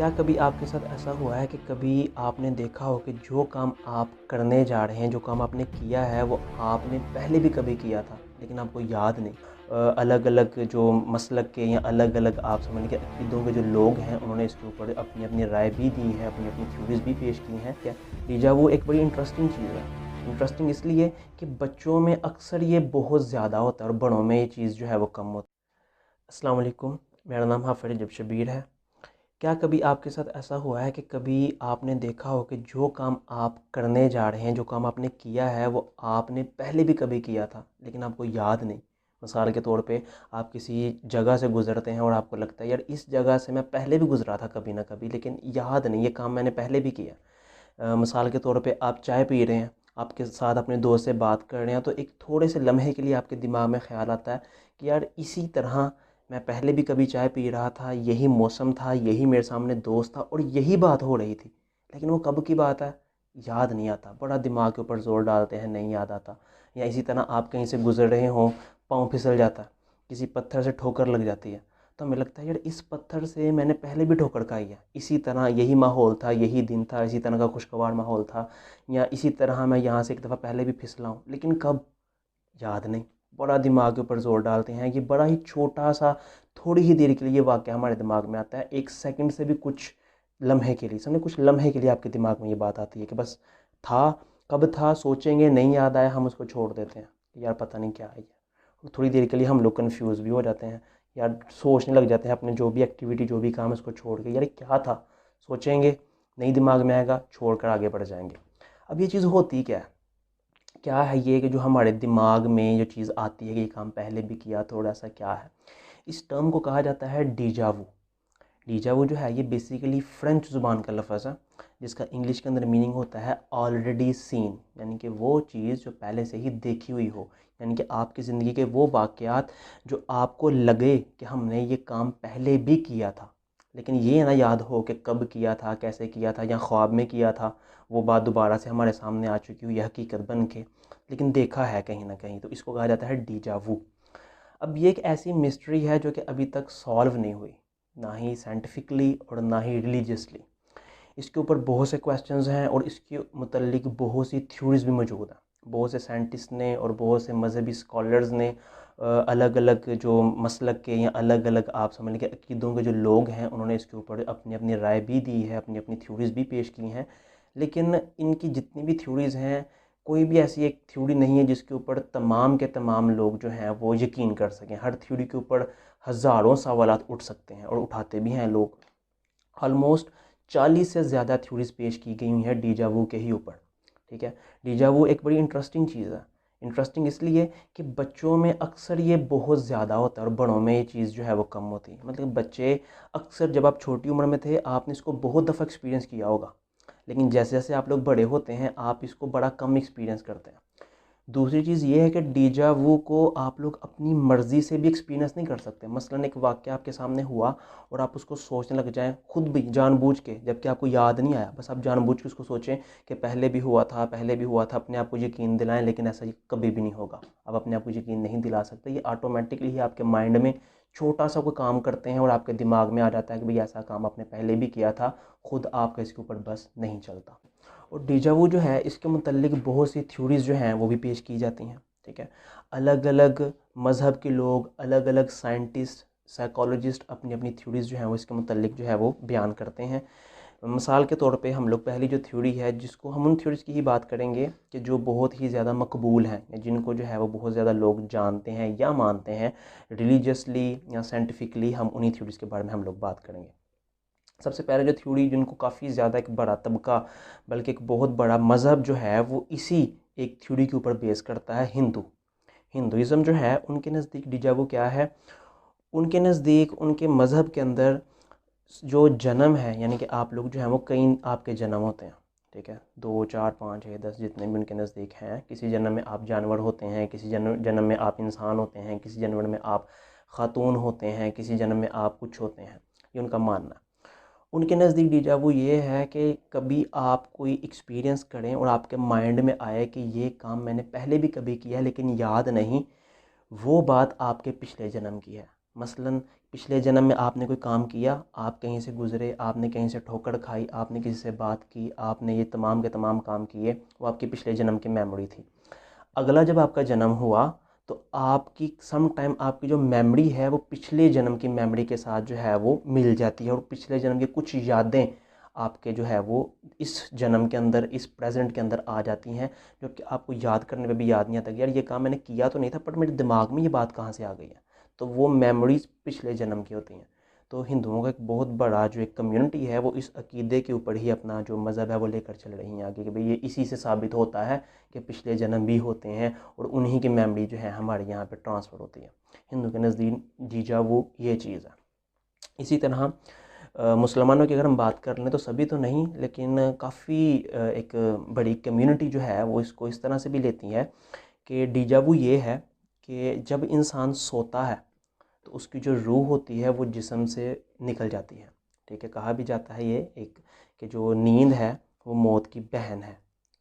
क्या कभी आपके साथ ऐसा हुआ है कि कभी आपने देखा हो कि जो काम आप करने जा रहे हैं, जो काम आपने किया है, वो आपने पहले भी कभी किया था, लेकिन आपको याद नहीं? अलग-अलग जो मसलक के या अलग-अलग आप समझ लीजिए अक़ीदों के जो लोग हैं, उन्होंने इसके ऊपर अपनी-अपनी राय भी दी है, अपनी-अपनी थ्योरीज़ भी पेश की हैं। क्या डेजा वू एक बड़ी इंटरेस्टिंग चीज़ है। इंटरेस्टिंग इसलिए कि बच्चों में अक्सर ये बहुत ज़्यादा होता है और बड़ों में ये चीज़ जो है वो कम होती है। अस्सलाम वालेकुम, मेरा नाम हाफ़िज़ जब शबीर है। क्या कभी आपके साथ ऐसा हुआ है कि कभी आपने देखा हो कि जो काम आप करने जा रहे हैं, जो काम आपने किया है, वो आपने पहले भी कभी किया था, लेकिन आपको याद नहीं? मिसाल के तौर पे आप किसी जगह से गुज़रते हैं और आपको लगता है यार इस जगह से मैं पहले भी गुज़रा था कभी ना कभी, लेकिन याद नहीं ये काम मैंने पहले भी किया। मिसाल के तौर पे आप चाय पी रहे हैं, आपके साथ अपने दोस्त से बात कर रहे हैं, तो एक थोड़े से लम्हे के लिए आपके दिमाग में ख़्याल आता है कि यार इसी तरह मैं पहले भी कभी चाय पी रहा था, यही मौसम था, यही मेरे सामने दोस्त था और यही बात हो रही थी। लेकिन वो कब की बात है? याद नहीं आता। बड़ा दिमाग के ऊपर ज़ोर डालते हैं, नहीं याद आता। या इसी तरह आप कहीं से गुज़र रहे हों, पाँव फिसल जाता है, किसी पत्थर से ठोकर लग जाती है, तो हमें लगता है यार इस पत्थर से मैंने पहले भी ठोकर खाई है, इसी तरह यही माहौल था, यही दिन था, इसी तरह का खुशगवार माहौल था, या इसी तरह मैं यहाँ से एक दफ़ा पहले भी फिसला हूँ, लेकिन कब? याद नहीं। बड़ा दिमाग के ऊपर ज़ोर डालते हैं। ये बड़ा ही छोटा-सा थोड़ी ही देर के लिए ये वाक़या हमारे दिमाग में आता है। 1 सेकंड से भी कुछ लम्हे के लिए, समझे, कुछ लम्हे के लिए आपके दिमाग में ये बात आती है कि बस था, कब था सोचेंगे, नहीं याद आया, हम उसको छोड़ देते हैं। यार पता नहीं क्या है ये। और थोड़ी देर के लिए हम लोग कन्फ्यूज़ भी हो जाते हैं। यार सोचने लग जाते हैं अपने जो भी एक्टिविटी, जो भी काम है उसको छोड़ के, यार ये क्या था? सोचेंगे, नहीं दिमाग में आएगा, छोड़कर आगे बढ़ जाएँगे। अब ये चीज़ होती क्या है? क्या है ये कि जो हमारे दिमाग में जो चीज़ आती है कि ये काम पहले भी किया, थोड़ा-सा क्या है? इस टर्म को कहा जाता है डेजा वू। डेजा वू जो है ये बेसिकली फ्रेंच ज़ुबान का लफ़्ज़ है, जिसका इंग्लिश के अंदर मीनिंग होता है ऑलरेडी सीन, यानी कि वो चीज़ जो पहले से ही देखी हुई हो। यानी कि आपकी ज़िंदगी के वो वाक़यात जो आपको लगे कि हमने ये काम पहले भी किया था, लेकिन ये ना याद हो कि कब किया था, कैसे किया था, या ख्वाब में किया था, वो बात दोबारा से हमारे सामने आ चुकी हो, ये हकीकत बन के, लेकिन देखा है कहीं न कहीं, तो इसको कहा जाता है डेजा वू। अब ये एक ऐसी मिस्ट्री है जो कि अभी तक सॉल्व नहीं हुई, ना ही साइंटिफिकली और ना ही रिलीजियसली। इसके ऊपर बहुत से क्वेश्चंस हैं और इसके मुतल्लिक बहुत सी थ्योरीज़ भी मौजूद हैं। बहुत से साइंटिस्ट ने और बहुत से मज़हबी स्कॉलर्स ने अलग-अलग जो मसलक के या अलग-अलग आप समझ लीजिए अक़ीदों के जो लोग हैं, उन्होंने इसके ऊपर अपनी-अपनी राय भी दी है, अपनी-अपनी थ्योरीज़ भी पेश की हैं। लेकिन इनकी जितनी भी थ्योरीज़ हैं, कोई भी ऐसी एक थ्योरी नहीं है जिसके ऊपर तमाम के तमाम लोग जो हैं वो यकीन कर सकें। हर थ्योरी के ऊपर हज़ारों सवालात उठ सकते हैं और उठाते भी हैं लोग। ऑलमोस्ट 40 से ज़्यादा थ्योरीज़ पेश की गई हुई हैं डेजा वू के ही ऊपर, ठीक है। डेजा वू एक बड़ी इंटरेस्टिंग चीज़ है। इंटरेस्टिंग इसलिए कि बच्चों में अक्सर ये बहुत ज़्यादा होता है और बड़ों में ये चीज़ जो है वो कम होती है। मतलब बच्चे अक्सर, जब आप छोटी उम्र में थे, आपने इसको बहुत दफ़ा एक्सपीरियंस किया होगा, लेकिन जैसे-जैसे आप लोग बड़े होते हैं, आप इसको बड़ा कम एक्सपीरियंस करते हैं। दूसरी चीज़ ये है कि डेजा वू को आप लोग अपनी मर्ज़ी से भी एक्सपीरियंस नहीं कर सकते। मसलन एक वाक़या आपके सामने हुआ और आप उसको सोचने लग जाएँ खुद भी जानबूझ के, जबकि आपको याद नहीं आया। बस आप जानबूझ के उसको सोचें कि पहले भी हुआ था, पहले भी हुआ था, अपने आप को यकीन दिलाएँ, लेकिन ऐसा ये कभी भी नहीं होगा। आप अपने आप को यकीन नहीं दिला सकते। ये ऑटोमेटिकली ही आपके माइंड में छोटा-सा कोई काम करते हैं और आपके दिमाग में आ जाता है कि भई ऐसा काम आपने पहले भी किया था, खुद आपका इसके ऊपर बस नहीं चलता। और डेजा वू जो है, इसके मुतल्लिक बहुत सी थ्योरीज़ जो हैं वो भी पेश की जाती हैं, ठीक है। अलग-अलग मज़हब के लोग, अलग-अलग साइंटिस्ट, साइकोलॉजिस्ट अपनी-अपनी थ्योरीज़ जो हैं वो इसके मुतल्लिक जो है वो बयान करते हैं। मिसाल के तौर पे हम लोग पहली जो थ्योरी है, जिसको हम उन थ्योरीज़ की ही बात करेंगे कि जो बहुत ही ज़्यादा मकबूल हैं, या जिनको जो है वो बहुत ज़्यादा लोग जानते हैं या मानते हैं, रिलीजियसली या साइंटिफिकली, हम उन्हीं थ्योरीज़ के बारे में हम लोग बात करेंगे। सबसे पहले जो थ्योरी, जिनको काफ़ी ज़्यादा एक बड़ा तबका, बल्कि एक बहुत बड़ा मज़हब जो है वो इसी एक थ्योरी के ऊपर बेस करता है, हिंदुइज़्म जो है, उनके नज़दीक डेजा वू क्या है? उनके नज़दीक, उनके मज़हब के अंदर जो जन्म है, यानी कि आप लोग जो हैं वो कई आपके जन्म होते हैं, ठीक है। 2, 4, 5, 6, 10 जितने भी उनके नज़दीक हैं। किसी जन्म में आप जानवर होते हैं, किसी जन्म में आप इंसान होते हैं, किसी जन्म में आप खातून होते हैं, किसी जन्म में आप कुछ होते हैं। ये उनका मानना है। उनके नज़दीक डेजा वू ये है कि कभी आप कोई एक्सपीरियंस करें और आपके माइंड में आए कि ये काम मैंने पहले भी कभी किया है लेकिन याद नहीं, वो बात आपके पिछले जन्म की है। मसलन पिछले जन्म में आपने कोई काम किया, आप कहीं से गुज़रे, आपने कहीं से ठोकर खाई, आपने किसी से बात की, आपने ये तमाम के तमाम काम किए, वो आपकी पिछले जन्म की मेमोरी थी। अगला जब आपका जन्म हुआ तो आपकी सम टाइम आपकी जो मेमोरी है वो पिछले जन्म की मेमोरी के साथ जो है वो मिल जाती है, और पिछले जन्म की कुछ यादें आपके जो है वो इस जन्म के अंदर, इस प्रेजेंट के अंदर आ जाती हैं, जो कि आपको याद करने पे भी याद नहीं आता कि यार ये काम मैंने किया तो नहीं था, बट मेरे दिमाग में ये बात कहाँ से आ गई है। तो वो मेमोरीज पिछले जन्म की होती हैं। तो हिंदुओं का एक बहुत बड़ा जो एक कम्युनिटी है वो इस अकीदे के ऊपर ही अपना जो मज़हब है वो लेकर चल रही हैं आगे, कि भाई ये इसी से साबित होता है कि पिछले जन्म भी होते हैं और उन्हीं की मेमोरी जो है हमारे यहाँ पे ट्रांसफ़र होती है। हिंदू के नज़दीक जीजा वो ये चीज़ है। इसी तरह मुसलमानों की अगर हम बात कर लें तो सभी तो नहीं, लेकिन काफ़ी एक बड़ी कम्युनिटी जो है वो इसको इस तरह से भी लेती है कि डीजावू ये है कि जब इंसान सोता है तो उसकी जो रूह होती है वो जिस्म से निकल जाती है। ठीक है, कहा भी जाता है ये एक कि जो नींद है वो मौत की बहन है,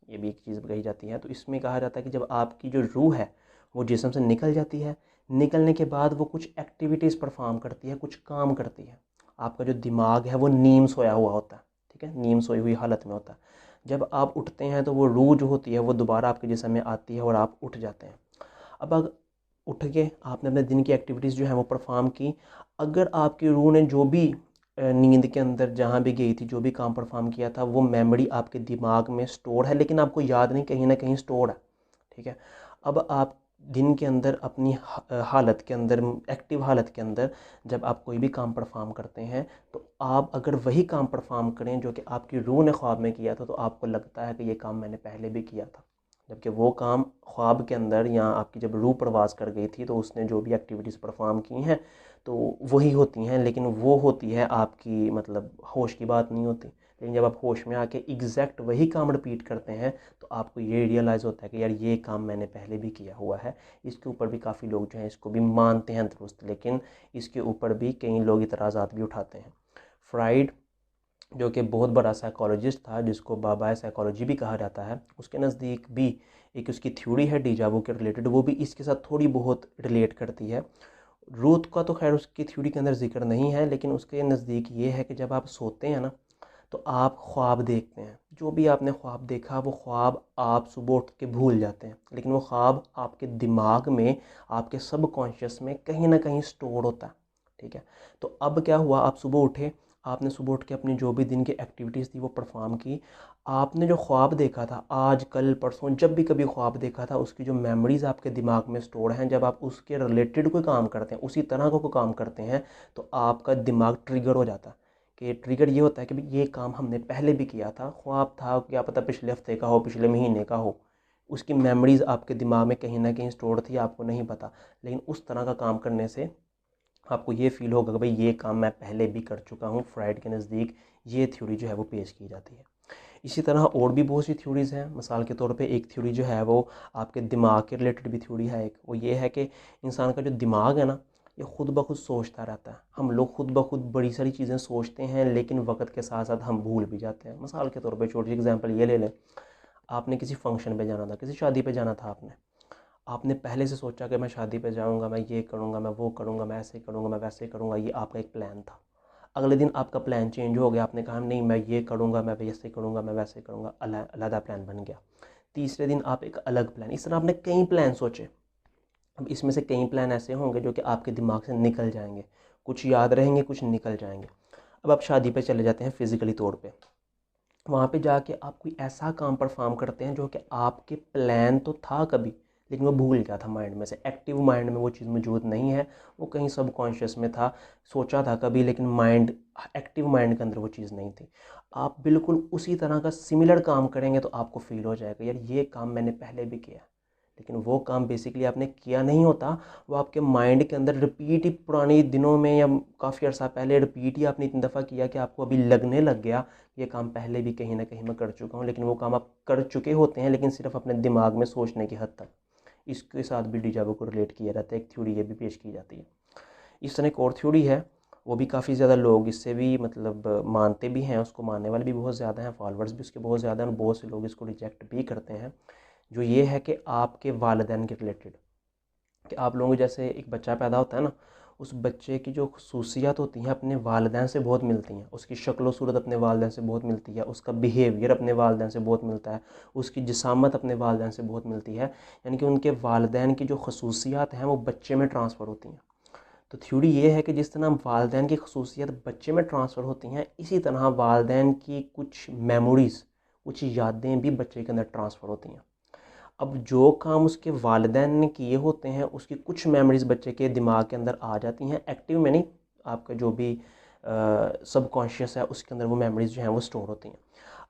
ये भी एक चीज़ कही जाती है। तो इसमें कहा जाता है कि जब आपकी जो रूह है वो जिस्म से निकल जाती है, निकलने के बाद वो कुछ एक्टिविटीज़ परफॉर्म करती है, कुछ काम करती है। आपका जो दिमाग है वो नीम सोया हुआ होता है, ठीक है, नीम सोई हुई हालत में होता है। जब आप उठते हैं तो वो रूह जो होती है वो दोबारा आपके जिस्म में आती है और आप उठ जाते हैं। अब उठ के आपने अपने दिन की एक्टिविटीज़ जो है वो परफॉर्म की। अगर आपकी रूह ने जो भी नींद के अंदर जहाँ भी गई थी, जो भी काम परफॉर्म किया था, वो मेमोरी आपके दिमाग में स्टोर है, लेकिन आपको याद नहीं, कहीं ना कहीं स्टोर है। ठीक है, अब आप दिन के अंदर अपनी हालत के अंदर, एक्टिव हालत के अंदर जब आप कोई भी काम परफॉर्म करते हैं तो आप अगर वही काम परफॉर्म करें जो कि आपकी रूह ने ख्वाब में किया था, तो आपको लगता है कि ये काम मैंने पहले भी किया था, जबकि वो काम ख्वाब के अंदर या आपकी जब रूह प्रवास कर गई थी तो उसने जो भी एक्टिविटीज़ परफॉर्म की हैं तो वही होती हैं, लेकिन वो होती है आपकी मतलब होश की बात नहीं होती। लेकिन जब आप होश में आके एग्जैक्ट वही काम रिपीट करते हैं तो आपको ये रियलाइज़ होता है कि यार ये काम मैंने पहले भी किया हुआ है। इसके ऊपर भी काफ़ी लोग जो हैं इसको भी मानते हैं दुरुस्त, लेकिन इसके ऊपर भी कई लोग इतराज़ात भी उठाते हैं। फ्राइड जो कि बहुत बड़ा साइकोलॉजिस्ट था, जिसको बाबा साइकोलॉजी भी कहा जाता है, उसके नज़दीक भी एक उसकी थ्योरी है डीजावू के रिलेटेड, वो भी इसके साथ थोड़ी बहुत रिलेट करती है। रूथ का तो खैर उसकी थ्योरी के अंदर जिक्र नहीं है, लेकिन उसके नज़दीक ये है कि जब आप सोते हैं ना तो आप ख्वाब देखते हैं। जो भी आपने ख्वाब देखा वो ख्वाब आप सुबह उठ के भूल जाते हैं, लेकिन वो ख्वाब आपके दिमाग में, आपके सबकॉन्शियस में कहीं ना कहीं स्टोर होता है। ठीक है, तो अब क्या हुआ, आप सुबह उठे, आपने सुबह उठ के अपनी जो भी दिन की एक्टिविटीज़ थी वो परफॉर्म की। आपने जो ख्वाब देखा था आज कल परसों, जब भी कभी ख्वाब देखा था, उसकी जो मेमोरीज़ आपके दिमाग में स्टोर हैं, जब आप उसके रिलेटेड कोई काम करते हैं, उसी तरह का कोई काम करते हैं, तो आपका दिमाग ट्रिगर हो जाता है। कि ट्रिगर ये होता है कि भाई ये काम हमने पहले भी किया था, ख्वाब था, क्या पता पिछले हफ्ते का हो, पिछले महीने का हो, उसकी मेमोरीज़ आपके दिमाग में कहीं ना कहीं स्टोर थी, आपको नहीं पता। लेकिन उस तरह का काम करने से आपको ये फील होगा कि भाई ये काम मैं पहले भी कर चुका हूँ। फ्राइड के नज़दीक ये थ्योरी जो है वो पेश की जाती है। इसी तरह और भी बहुत सी थ्योरीज़ हैं। मिसाल के तौर पे एक थ्योरी जो है वो आपके दिमाग के रिलेटेड भी थ्योरी है एक, वो ये है कि इंसान का जो दिमाग है ना, ये खुद ब खुद सोचता रहता है। हम लोग खुद ब खुद बड़ी सारी चीज़ें सोचते हैं, लेकिन वक्त के साथ साथ हम भूल भी जाते हैं। मिसाल के तौर पर छोटी सी एग्जाम्पल ये ले लें, आपने किसी फंक्शन पे जाना था, किसी शादी पे जाना था, आपने पहले से सोचा कि मैं शादी पे जाऊंगा, मैं ये करूंगा, मैं वो करूंगा, मैं ऐसे करूंगा, मैं वैसे करूंगा, ये आपका एक प्लान था। अगले दिन आपका प्लान चेंज हो गया, आपने कहा नहीं मैं ये करूंगा, मैं वैसे करूंगा, मैं वैसे करूंगा, अलग प्लान बन गया। तीसरे दिन आप एक अलग प्लान, इस तरह आपने कई प्लान सोचे। अब इसमें से कई प्लान ऐसे होंगे जो कि आपके दिमाग से निकल जाएंगे, कुछ याद रहेंगे, कुछ निकल जाएंगे। अब आप शादी पे चले जाते हैं फिज़िकली तौर पे, वहाँ पे जाके आप कोई ऐसा काम परफॉर्म करते हैं जो कि आपके प्लान तो था कभी, लेकिन वो भूल गया था माइंड में से, एक्टिव माइंड में वो चीज़ मौजूद नहीं है, वो कहीं सबकॉन्शियस में था, सोचा था कभी, लेकिन माइंड, एक्टिव माइंड के अंदर वो चीज़ नहीं थी। आप बिल्कुल उसी तरह का सिमिलर काम करेंगे तो आपको फील हो जाएगा यार ये काम मैंने पहले भी किया, लेकिन वो काम बेसिकली आपने किया नहीं होता, वो आपके माइंड के अंदर रिपीट ही पुराने दिनों में या काफ़ी अर्सा पहले रिपीट ही आपने इतनी दफ़ा किया कि आपको अभी लगने लग गया ये काम पहले भी कहीं ना कहीं मैं कर चुका हूँ, लेकिन वो काम आप कर चुके होते हैं, लेकिन सिर्फ अपने दिमाग में सोचने की हद तक। इसके साथ भी डिजावो को रिलेट किया जाता है, एक थ्योरी ये भी पेश की जाती है। इस तरह एक और थ्योरी है, वो भी काफ़ी ज़्यादा लोग इससे भी मतलब मानते भी हैं, उसको मानने वाले भी बहुत ज़्यादा हैं, फॉलोअर्स भी उसके बहुत ज़्यादा हैं, और बहुत से लोग इसको रिजेक्ट भी करते हैं। जो ये है कि आपके वालिदैन के रिलेटेड, कि आप लोगों को जैसे एक बच्चा पैदा होता है ना, उस बच्चे की जो खसूसियात होती हैं अपने वालिदैन से बहुत मिलती हैं, उसकी शक्ल सूरत अपने वालिदैन से बहुत मिलती है, उसका बिहेवियर अपने वालिदैन से बहुत मिलता है, उसकी जिसामत अपने वालिदैन से बहुत मिलती है। यानी कि उनके वालिदैन की जो खसूसियात हैं वो बच्चे में ट्रांसफ़र होती हैं। तो थ्योरी ये है कि जिस तरह वालिदैन की खसूसियात बच्चे में ट्रांसफ़र होती हैं, इसी तरह वालिदैन की कुछ मेमोरीज़, कुछ यादें भी बच्चे के अंदर ट्रांसफ़र होती हैं। अब जो काम उसके वालिदैन ने किए होते हैं उसकी कुछ मेमोरीज़ बच्चे के दिमाग के अंदर आ जाती हैं, एक्टिव में नहीं, आपका जो भी सबकॉन्शियस है उसके अंदर वो मेमोरीज़ जो हैं वो स्टोर होती हैं।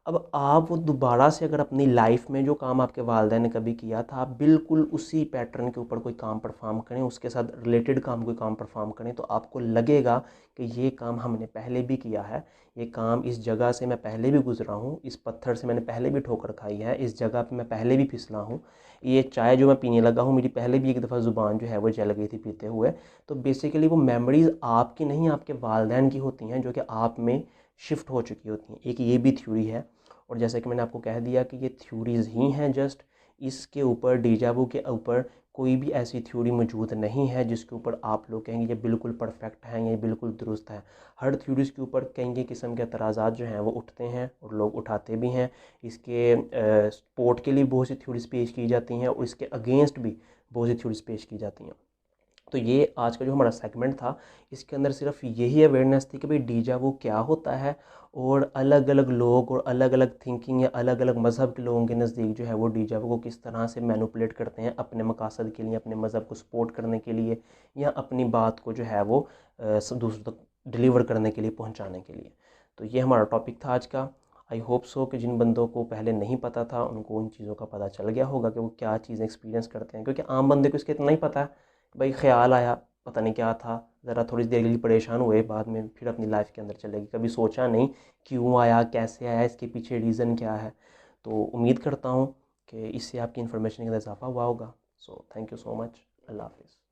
अब आप वो दोबारा से अगर अपनी लाइफ में जो काम आपके वालिदैन ने कभी किया था, आप बिल्कुल उसी पैटर्न के ऊपर कोई काम परफॉर्म करें, उसके साथ रिलेटेड काम कोई काम परफॉर्म करें, तो आपको लगेगा कि ये काम हमने पहले भी किया है, ये काम इस जगह से मैं पहले भी गुजरा हूँ, इस पत्थर से मैंने पहले भी ठोकर खाई है, इस जगह पे मैं पहले भी फिसला हूँ, ये चाय जो मैं पीने लगा हूँ मेरी पहले भी एक दफ़ा ज़ुबान जो है वो जल गई थी पीते हुए। तो बेसिकली वो मेमोरीज़ आपकी नहीं, आपके वालिदैन की होती हैं जो कि आप में शिफ्ट हो चुकी होती हैं। एक ये भी थ्योरी है। और जैसे कि मैंने आपको कह दिया कि ये थ्योरीज़ ही हैं जस्ट, इसके ऊपर डीजावू के ऊपर कोई भी ऐसी थ्योरी मौजूद नहीं है जिसके ऊपर आप लोग कहेंगे ये बिल्कुल परफेक्ट है, ये बिल्कुल दुरुस्त है। हर थ्योरीज़ के ऊपर कई किस्म के एतराज़ात जो हैं वो उठते हैं और लोग उठाते भी हैं। इसके सपोर्ट के लिए बहुत सी थ्योरीज़ पेश की जाती हैं और इसके अगेंस्ट भी बहुत सी थ्योरीज़ पेश की जाती हैं। तो ये आज का जो हमारा सेगमेंट था, इसके अंदर सिर्फ यही अवेयरनेस थी कि भाई डीजा वो क्या होता है, और अलग अलग लोग और अलग अलग थिंकिंग या अलग अलग मज़हब के लोगों के नज़दीक जो है वो डीजा को किस तरह से मैनिपुलेट करते हैं अपने मकासद के लिए, अपने मज़हब को सपोर्ट करने के लिए, या अपनी बात को जो है वो दूसरों तक डिलीवर करने के लिए, पहुँचाने के लिए। तो ये हमारा टॉपिक था आज का। आई होप सो कि जिन बंदों को पहले नहीं पता था उनको उन चीज़ों का पता चल गया होगा कि वो क्या चीज़ें एक्सपीरियंस करते हैं, क्योंकि आम बंदे को इसका इतना ही पता है भाई ख्याल आया, पता नहीं क्या था, ज़रा थोड़ी देर के लिए परेशान हुए, बाद में फिर अपनी लाइफ के अंदर चलेगी, कभी सोचा नहीं क्यों आया, कैसे आया, इसके पीछे रीज़न क्या है। तो उम्मीद करता हूँ कि इससे आपकी इन्फॉर्मेशन के अंदर इजाफा हुआ होगा। So thank you so much. अल्लाह हाफिज़।